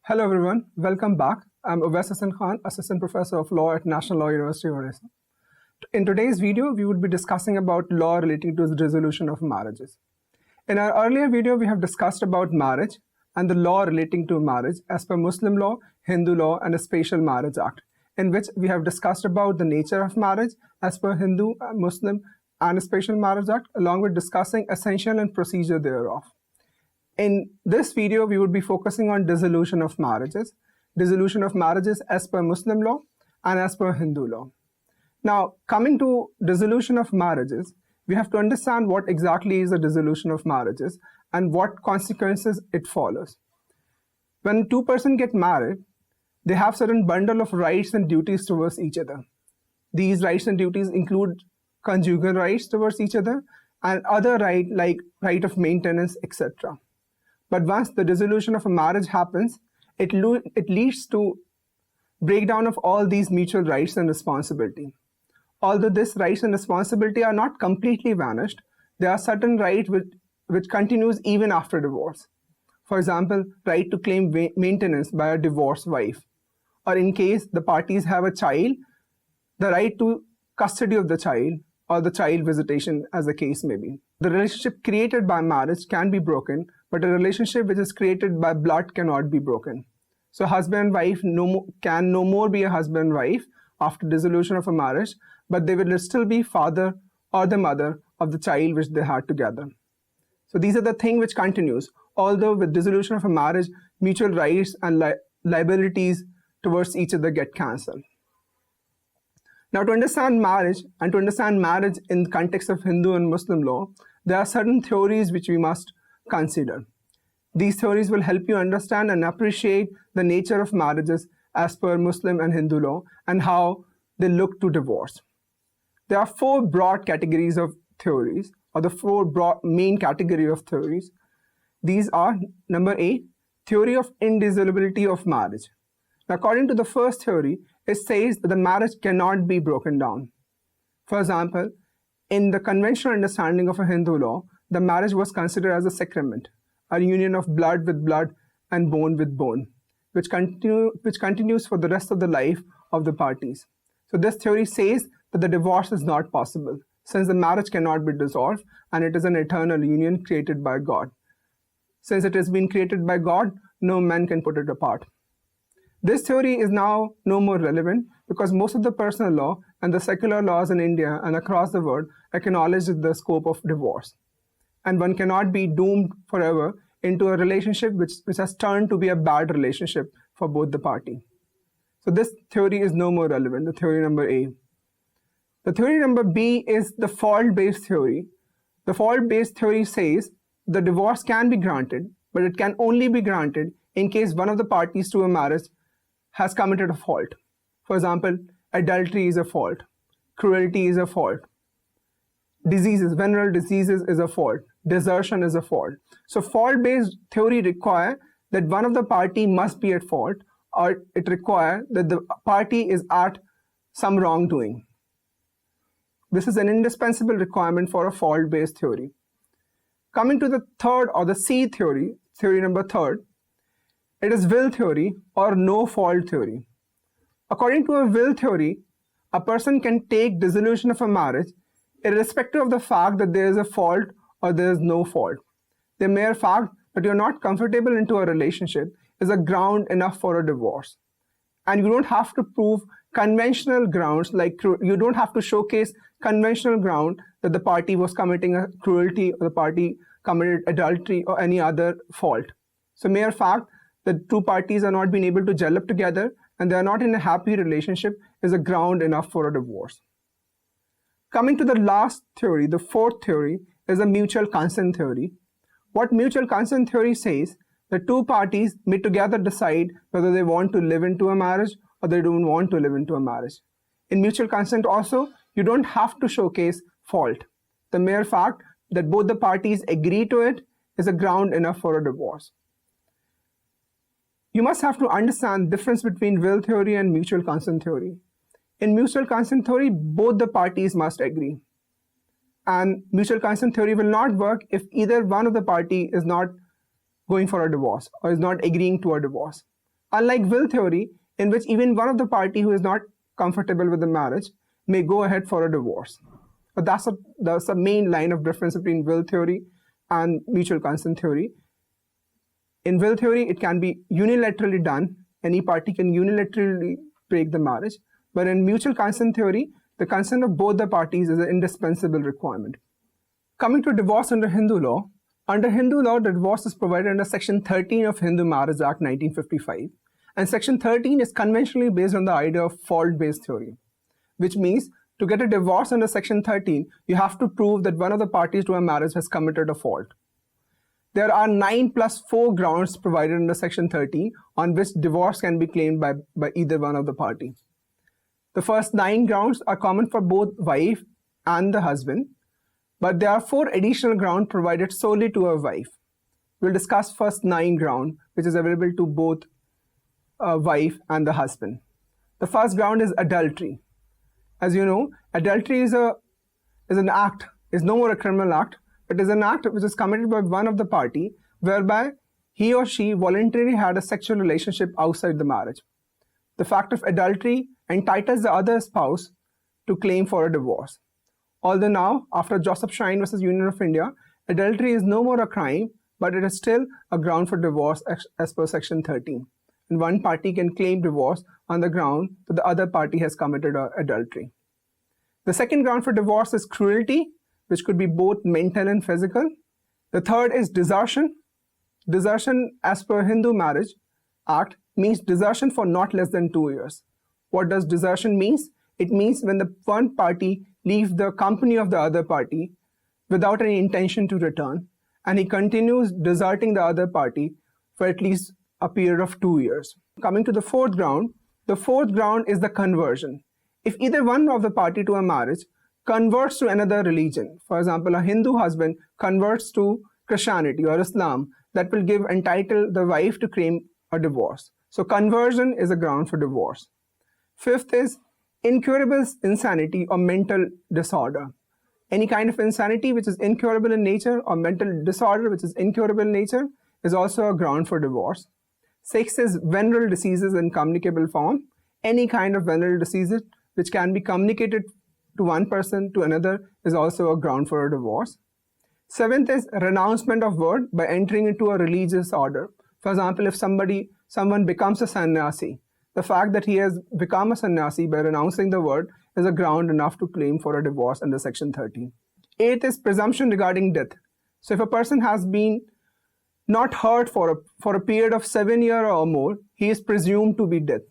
Hello everyone, welcome back. I'm Uwais Hassan Khan, Assistant Professor of Law at National Law University of Odisha. In today's video, we would be discussing about law relating to the dissolution of marriages. In our earlier video, we have discussed about marriage and the law relating to marriage as per Muslim law, Hindu law, and a Special Marriage Act, in which we have discussed about the nature of marriage as per Hindu, Muslim, and a Special Marriage Act, along with discussing essential and procedure thereof. In this video, we would be focusing on dissolution of marriages as per Muslim law and as per Hindu law. Now, coming to dissolution of marriages, we have to understand what exactly is a dissolution of marriages and what consequences it follows. When two persons get married, they have certain bundle of rights and duties towards each other. These rights and duties include conjugal rights towards each other and other rights like right of maintenance, etc. But once the dissolution of a marriage happens, it leads to breakdown of all these mutual rights and responsibility. Although these rights and responsibility are not completely vanished, there are certain rights which continues even after divorce. For example, right to claim maintenance by a divorced wife, or in case the parties have a child, the right to custody of the child or the child visitation, as the case may be. The relationship created by marriage can be broken, but a relationship which is created by blood cannot be broken. So husband and wife can no more be a husband and wife after dissolution of a marriage, but they will still be father or the mother of the child which they had together. So these are the things which continues. Although with dissolution of a marriage, mutual rights and liabilities towards each other get cancelled. Now, to understand marriage and to understand marriage in the context of Hindu and Muslim law, there are certain theories which we must consider. These theories will help you understand and appreciate the nature of marriages as per Muslim and Hindu law and how they look to divorce. There are four broad categories of theories, or the four broad main category of theories. These are, number 8, theory of indissolubility of marriage. Now, according to the first theory, it says that the marriage cannot be broken down. For example, in the conventional understanding of a Hindu law, the marriage was considered as a sacrament, a union of blood with blood and bone with bone, which continues for the rest of the life of the parties. So this theory says that the divorce is not possible, since the marriage cannot be dissolved and it is an eternal union created by God. Since it has been created by God, no man can put it apart. This theory is now no more relevant because most of the personal law and the secular laws in India and across the world acknowledge the scope of divorce. And one cannot be doomed forever into a relationship which has turned to be a bad relationship for both the party. So this theory is no more relevant, the theory number A. The theory number B is the fault-based theory. The fault-based theory says the divorce can be granted, but it can only be granted in case one of the parties to a marriage has committed a fault. For example, adultery is a fault, cruelty is a fault, venereal diseases is a fault, desertion is a fault. So fault-based theory require that one of the party must be at fault, or it requires that the party is at some wrongdoing. This is an indispensable requirement for a fault-based theory. Coming to the third, or the C theory, theory number 3, it is will theory or no fault theory. According to a will theory, a person can take dissolution of a marriage irrespective of the fact that there is a fault or there is no fault. The mere fact that you're not comfortable into a relationship is a ground enough for a divorce. And you don't have to prove conventional grounds, like you don't have to showcase conventional ground that the party was committing a cruelty or the party committed adultery or any other fault. So mere fact that two parties are not being able to gel up together and they are not in a happy relationship is a ground enough for a divorce. Coming to the last theory, the fourth theory, is a mutual consent theory. What mutual consent theory says, the two parties may together decide whether they want to live into a marriage or they don't want to live into a marriage. In mutual consent also, you don't have to showcase fault. The mere fact that both the parties agree to it is a ground enough for a divorce. You must have to understand the difference between will theory and mutual consent theory. In mutual consent theory, both the parties must agree. And mutual consent theory will not work if either one of the party is not going for a divorce or is not agreeing to a divorce. Unlike will theory, in which even one of the party who is not comfortable with the marriage may go ahead for a divorce. But that's the main line of difference between will theory and mutual consent theory. In will theory, it can be unilaterally done. Any party can unilaterally break the marriage. But in mutual consent theory, the consent of both the parties is an indispensable requirement. Coming to divorce under Hindu law, the divorce is provided under Section 13 of Hindu Marriage Act 1955. And Section 13 is conventionally based on the idea of fault-based theory, which means to get a divorce under Section 13, you have to prove that one of the parties to a marriage has committed a fault. There are 9 plus 4 grounds provided under Section 13 on which divorce can be claimed by either one of the parties. The first 9 grounds are common for both wife and the husband, but there are 4 additional grounds provided solely to a wife. We'll discuss first 9 ground, which is available to both wife and the husband. The first ground is adultery. As you know, adultery is an act, is no more a criminal act, but is an act which is committed by one of the party, whereby he or she voluntarily had a sexual relationship outside the marriage. The fact of adultery entitles the other spouse to claim for a divorce. Although now, after Joseph Shine versus Union of India, adultery is no more a crime, but it is still a ground for divorce as per Section 13. And one party can claim divorce on the ground that the other party has committed adultery. The second ground for divorce is cruelty, which could be both mental and physical. The third is desertion. Desertion, as per Hindu Marriage Act, means desertion for not less than 2 years. What does desertion mean? It means when the one party leaves the company of the other party without any intention to return, and he continues deserting the other party for at least a period of 2 years. Coming to the fourth ground is the conversion. If either one of the party to a marriage converts to another religion, for example, a Hindu husband converts to Christianity or Islam, that will entitle the wife to claim a divorce. So conversion is a ground for divorce. Fifth is incurable insanity or mental disorder. Any kind of insanity which is incurable in nature or mental disorder which is incurable in nature is also a ground for divorce. Sixth is venereal diseases in communicable form. Any kind of venereal diseases which can be communicated to one person to another is also a ground for a divorce. Seventh is renouncement of word by entering into a religious order. For example, if someone becomes a sannyasi, the fact that he has become a sannyasi by renouncing the word is a ground enough to claim for a divorce under Section 13. Eighth is presumption regarding death. So if a person has been not heard for a period of 7 years or more, he is presumed to be dead.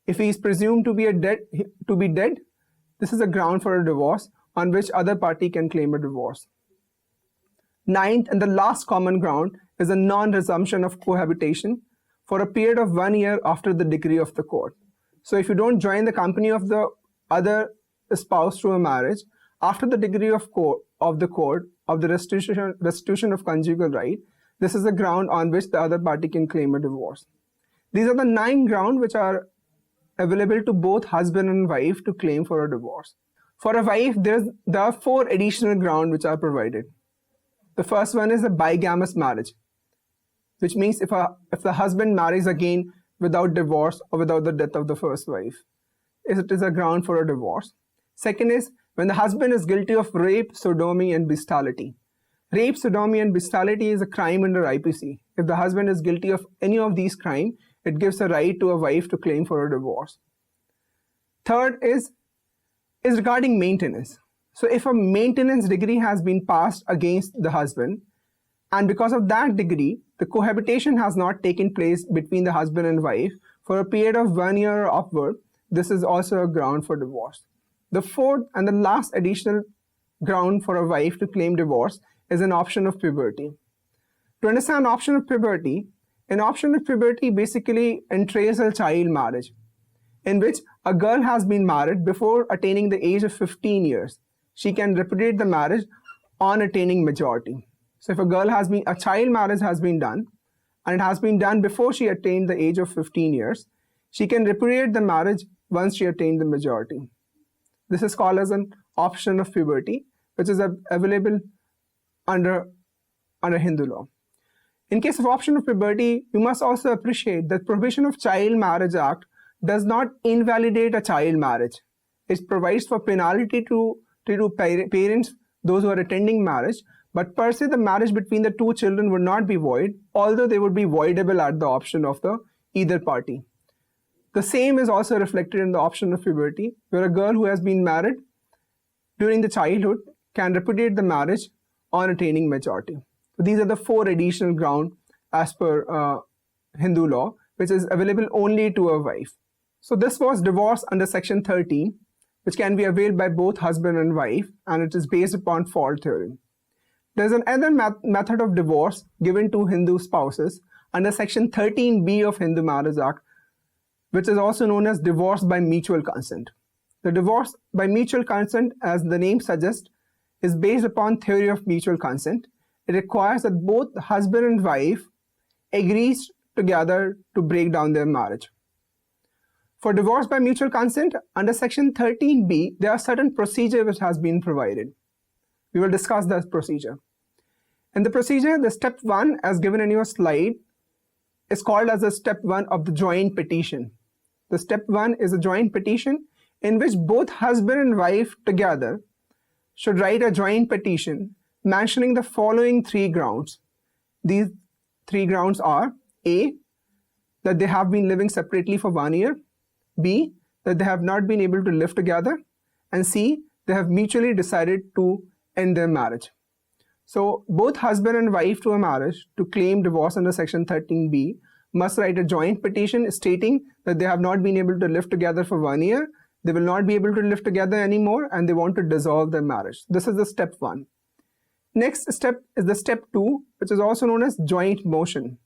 If he is presumed to be dead, this is a ground for a divorce on which other party can claim a divorce. Ninth and the last common ground is a non-resumption of cohabitation for a period of 1 year after the decree of the court. So if you don't join the company of the other spouse through a marriage, after the decree of the court of the restitution of conjugal right, this is the ground on which the other party can claim a divorce. These are the 9 grounds which are available to both husband and wife to claim for a divorce. For a wife, there are 4 additional grounds which are provided. The first one is a bigamous marriage, which means if the husband marries again without divorce or without the death of the first wife, it is a ground for a divorce. Second is when the husband is guilty of rape, sodomy, and bestiality. Rape, sodomy, and bestiality is a crime under IPC. If the husband is guilty of any of these crimes, it gives a right to a wife to claim for a divorce. Third is regarding maintenance. So if a maintenance decree has been passed against the husband, and because of that decree, the cohabitation has not taken place between the husband and wife for a period of 1 year or upward, this is also a ground for divorce. The fourth and the last additional ground for a wife to claim divorce is an option of puberty. To understand option of puberty, an option of puberty basically entails a child marriage, in which a girl has been married before attaining the age of 15 years. She can repudiate the marriage on attaining majority. So if a child marriage has been done, and it has been done before she attained the age of 15 years, she can repudiate the marriage once she attained the majority. This is called as an option of puberty, which is available under Hindu law. In case of option of puberty, you must also appreciate that provision of Child Marriage Act does not invalidate a child marriage. It provides for penalty to parents, those who are attending marriage, but per se the marriage between the two children would not be void, although they would be voidable at the option of the either party. The same is also reflected in the option of puberty, where a girl who has been married during the childhood can repudiate the marriage on attaining maturity. So these are the 4 additional grounds as per Hindu law, which is available only to a wife. So this was divorce under section 13, which can be availed by both husband and wife, and it is based upon fault theory. There is another method of divorce given to Hindu spouses under section 13B of Hindu Marriage Act, which is also known as divorce by mutual consent. The divorce by mutual consent, as the name suggests, is based upon theory of mutual consent. It requires that both the husband and wife agrees together to break down their marriage. For divorce by mutual consent, under section 13B, there are certain procedure which has been provided. We will discuss this procedure. In the procedure, the step 1, as given in your slide, is called as the step 1 of the joint petition. The step 1 is a joint petition in which both husband and wife together should write a joint petition mentioning the following 3 grounds. These 3 grounds are A, that they have been living separately for 1 year, B, that they have not been able to live together, and C, they have mutually decided to end their marriage. So both husband and wife to a marriage to claim divorce under section 13B must write a joint petition stating that they have not been able to live together for 1 year, they will not be able to live together anymore, and they want to dissolve their marriage. This is the step 1. Next step is the step 2, which is also known as joint motion.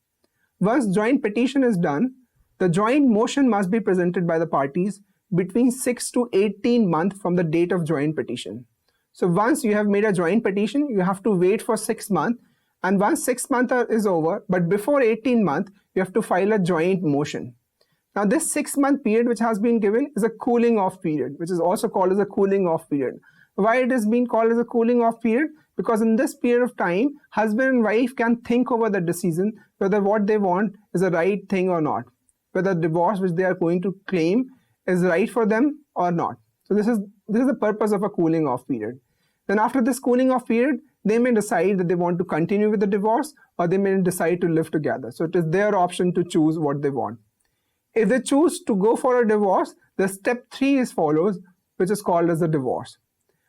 Once joint petition is done, the joint motion must be presented by the parties between 6 to 18 months from the date of joint petition. So once you have made a joint petition, you have to wait for 6 months, and once 6 months is over, but before 18 months, you have to file a joint motion. Now this 6-month period which has been given is a cooling off period, which is also called as a cooling off period. Why it is being called as a cooling off period? Because in this period of time, husband and wife can think over the decision whether what they want is the right thing or not, whether divorce which they are going to claim is right for them or not. So this is the purpose of a cooling off period. Then after this cooling off period, they may decide that they want to continue with the divorce, or they may decide to live together. So it is their option to choose what they want. If they choose to go for a divorce, the step 3 is follows, which is called as a divorce.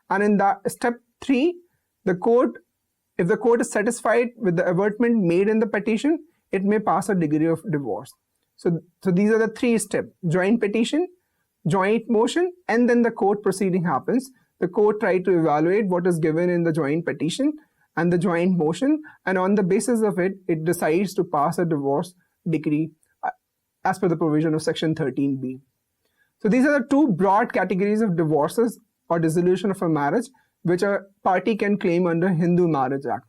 And in that step 3, if the court is satisfied with the avertment made in the petition, it may pass a degree of divorce. So these are the 3 steps: joint petition, joint motion, and then the court proceeding happens. The court tries to evaluate what is given in the joint petition and the joint motion, and on the basis of it, it decides to pass a divorce decree as per the provision of section 13B. So these are the 2 broad categories of divorces or dissolution of a marriage which a party can claim under Hindu Marriage Act.